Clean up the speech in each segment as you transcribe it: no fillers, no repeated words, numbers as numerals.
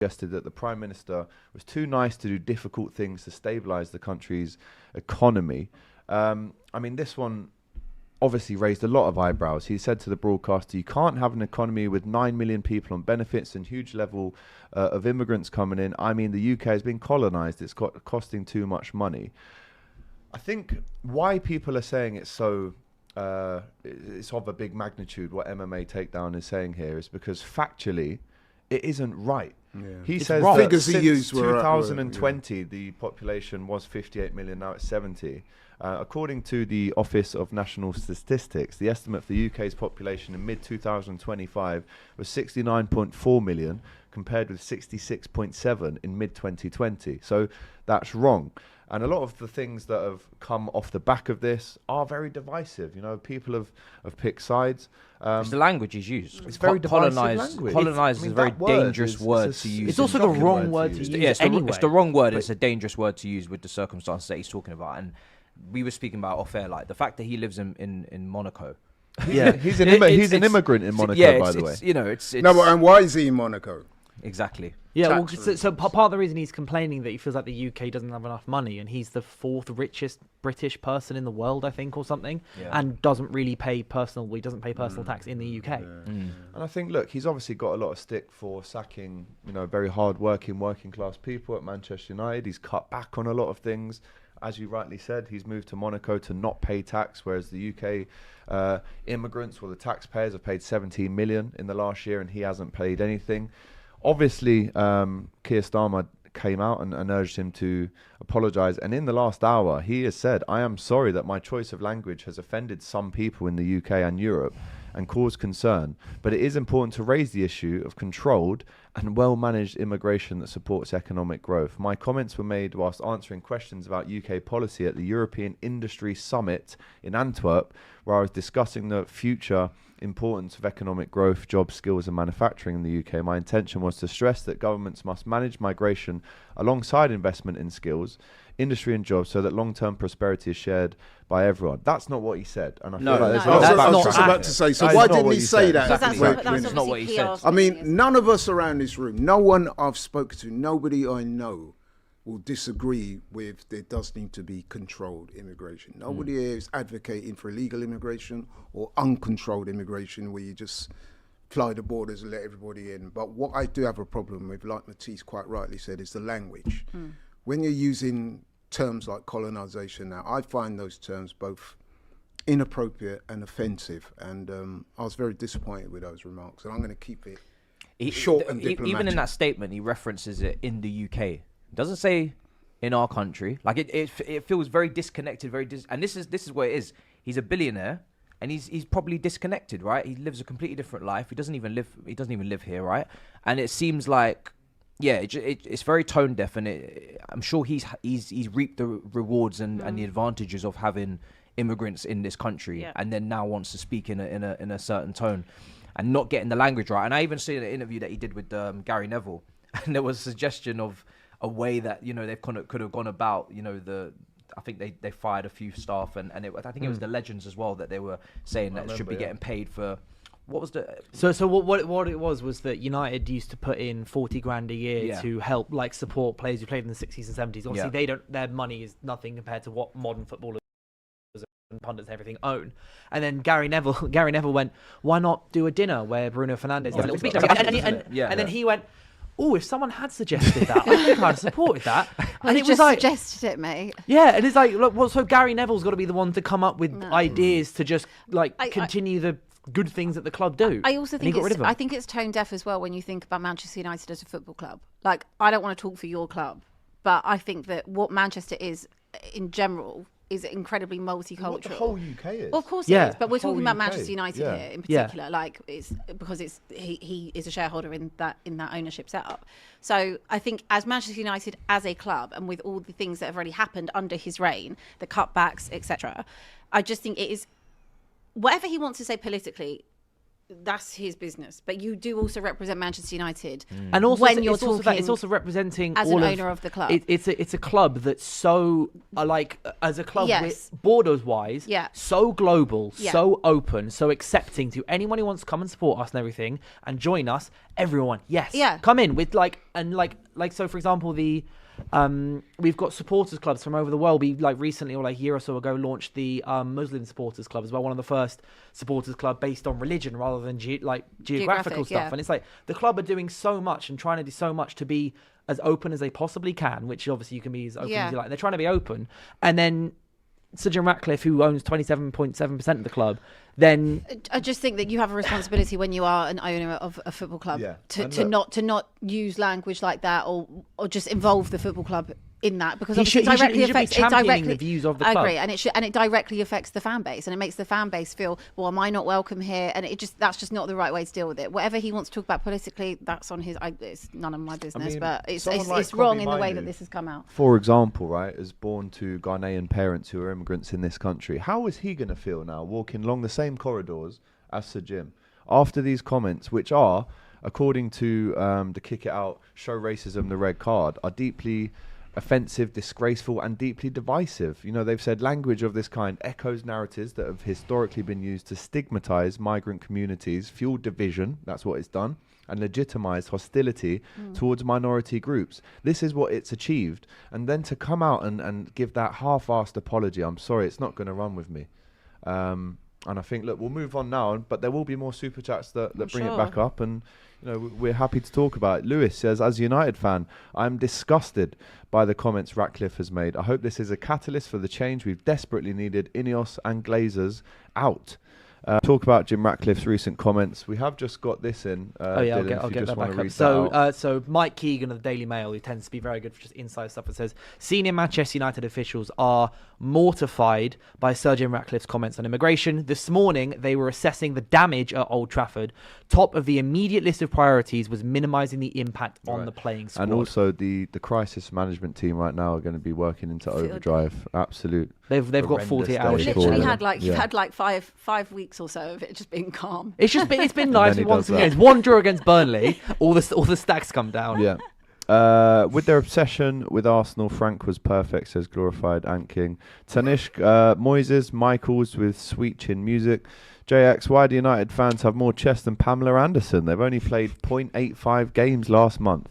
suggested that the Prime Minister was too nice to do difficult things to stabilise the country's economy. This one obviously raised a lot of eyebrows. He said to the broadcaster, you can't have an economy with 9 million people on benefits and huge level of immigrants coming in. The UK has been colonised. It's costing too much money. I think why people are saying it's so... it's of a big magnitude, what MMA Takedown is saying here, is because factually, it isn't right. Yeah. He says that figures since he used 2020, the population was 58 million, now it's 70. According to the Office of National Statistics, the estimate for the UK's population in mid-2025 was 69.4 million, compared with 66.7 in mid-2020. So that's wrong. And a lot of the things that have come off the back of this are very divisive. People have picked sides. It's the language he's used. It's very divisive language. Colonized is a very dangerous word to use. It's also the wrong word to use. It's the wrong word. It's a dangerous word to use with the circumstances that he's talking about. And we were speaking about off air, like the fact that he lives in Monaco. Yeah, he's an immigrant in Monaco, by the way. And why is he in Monaco? Exactly. Yeah, so part of the reason he's complaining that he feels like the UK doesn't have enough money, and he's the 4th richest British person in the world, I think, or something, and doesn't pay personal tax in the UK. Yeah. And I think, look, he's obviously got a lot of stick for sacking, very hard-working, working-class people at Manchester United. He's cut back on a lot of things. As you rightly said, he's moved to Monaco to not pay tax, whereas the UK immigrants, the taxpayers, have paid 17 million in the last year, and he hasn't paid anything. Obviously, Keir Starmer came out and urged him to apologise. And in the last hour, he has said, I am sorry that my choice of language has offended some people in the UK and Europe and caused concern. But it is important to raise the issue of controlled and well-managed immigration that supports economic growth. My comments were made whilst answering questions about UK policy at the European Industry Summit in Antwerp, where I was discussing the future importance of economic growth, jobs, skills and manufacturing in the UK. My intention was to stress that governments must manage migration alongside investment in skills, industry and jobs, so that long-term prosperity is shared by everyone. That's not what he said. And I feel like I was just about to say, so why didn't he say that? That's not what he said. None of us around this room, no one I've spoken to, nobody I know will disagree with there does need to be controlled immigration. Nobody here is advocating for illegal immigration or uncontrolled immigration where you just fly the borders and let everybody in. But what I do have a problem with, like Matisse quite rightly said, is the language. When you're using terms like colonisation now, I find those terms both inappropriate and offensive. And I was very disappointed with those remarks. And I'm going to keep it short and diplomatic. Even in that statement, he references it in the UK. Doesn't say in our country. Like it feels very disconnected, and this is what it is. He's a billionaire, and he's probably disconnected, right? He lives a completely different life. He doesn't even live here, right? And it seems like, it's very tone deaf, and I'm sure he's reaped the rewards and the advantages of having immigrants in this country, and then now wants to speak in a certain tone, and not getting the language right. And I even seen an interview that he did with Gary Neville, and there was a suggestion of a way that they could have gone about. I think they fired a few staff, and I think it was the legends as well that they were saying that should be getting paid for. What was the so what it was that United used to put in 40 grand a year to help support players who played in the 60s and 70s. Obviously their money is nothing compared to what modern footballers and pundits and everything own. And then Gary Neville went, why not do a dinner where Bruno Fernandes did a little speech? And then he went, oh, if someone had suggested that, I think I'd have supported that. And it was suggested it, mate. Yeah, and it's like, look, so Gary Neville's got to be the one to come up with ideas to just continue the good things that the club do. I also think it's tone deaf as well when you think about Manchester United as a football club. I don't want to talk for your club, but I think that what Manchester is in general is incredibly multicultural. What the whole UK is. Well, of course it is, but we're talking about Manchester United here in particular. It's because he is a shareholder in that ownership setup. So I think as Manchester United as a club, and with all the things that have already happened under his reign, the cutbacks, etc., I just think it is whatever he wants to say politically. That's his business, but you do also represent Manchester United, and also when you're talking, it's also representing as an owner of the club. It's a club that's so as a club with borders wise, so global, so open, so accepting to anyone who wants to come and support us and everything and join us. everyone, yes, Yeah. come in with so for example we've got supporters clubs from over the world. We recently or a year or so ago launched the Muslim supporters club as well, one of the first supporters club based on religion rather than geographical stuff. Yeah. And it's like the club are doing so much and trying to do so much to be as open as they possibly can, which obviously you can be as open as you like. And they're trying to be open, and then Sir Jim Ratcliffe, who owns 27.7% of the club, then I just think that you have a responsibility when you are an owner of a football club to not use language like that or just involve the football club in that, because he obviously should directly be affects championing the views of the club. I agree, and it directly affects the fan base, and it makes the fan base feel, well, am I not welcome here? And that's just not the right way to deal with it. Whatever he wants to talk about politically, that's on his. It's none of my business, but it's wrong in the way that this has come out. For example, right, is born to Ghanaian parents who are immigrants in this country. How is he going to feel now walking along the same corridors as Sir Jim after these comments, which are, according to the Kick It Out, Show Racism the Red Card, are deeply offensive, disgraceful, and deeply divisive? You know, they've said language of this kind echoes narratives that have historically been used to stigmatize migrant communities, fuel division, that's what it's done, and legitimize hostility towards minority groups. This is what it's achieved. And then to come out and give that half-assed apology, I'm sorry, it's not going to run with me. And I think, look, we'll move on now, but there will be more super chats that bring it back up, and you know, we're happy to talk about it. Lewis says, as a United fan, I'm disgusted by the comments Ratcliffe has made. I hope this is a catalyst for the change we've desperately needed. Ineos and Glazers out. Talk about Jim Ratcliffe's recent comments. We have just got this in. Dylan, I'll get that back up. So Mike Keegan of the Daily Mail, who tends to be very good for just inside stuff, it says senior Manchester United officials are mortified by Sir Jim Ratcliffe's comments on immigration. This morning, they were assessing the damage at Old Trafford. Top of the immediate list of priorities was minimising the impact on the playing squad. And also the crisis management team right now are going to be working into overdrive. Absolute. They've got 48 hours. Literally you've had like five weeks or so of it just being calm. It's been nice once again. It's one draw against Burnley. All the stacks come down. Yeah. With their obsession with Arsenal, Frank was perfect, says Glorified Ant King. Tanishk, Moises, Michaels with Sweet Chin Music. JX, why do United fans have more chest than Pamela Anderson? They've only played 0.85 games last month.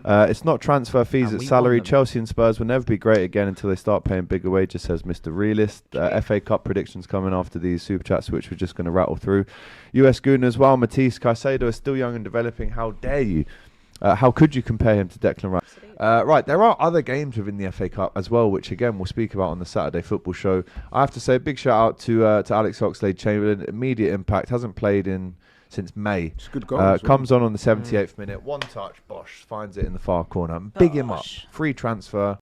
It's not transfer fees, it's salary. Chelsea and Spurs will never be great again until they start paying bigger wages, says Mr. Realist. FA Cup predictions coming after these super chats, which we're just going to rattle through. US Goon as well. Matisse Caicedo is still young and developing. How dare you? How could you compare him to Declan Rice? Right, there are other games within the FA Cup as well, which again we'll speak about on the Saturday Football Show. I have to say a big shout out to Alex Oxlade-Chamberlain. Immediate impact, hasn't played since May. It's a good goal. Comes on the 78th minute, one touch, Bosch finds it in the far corner. Big him up, free transfer.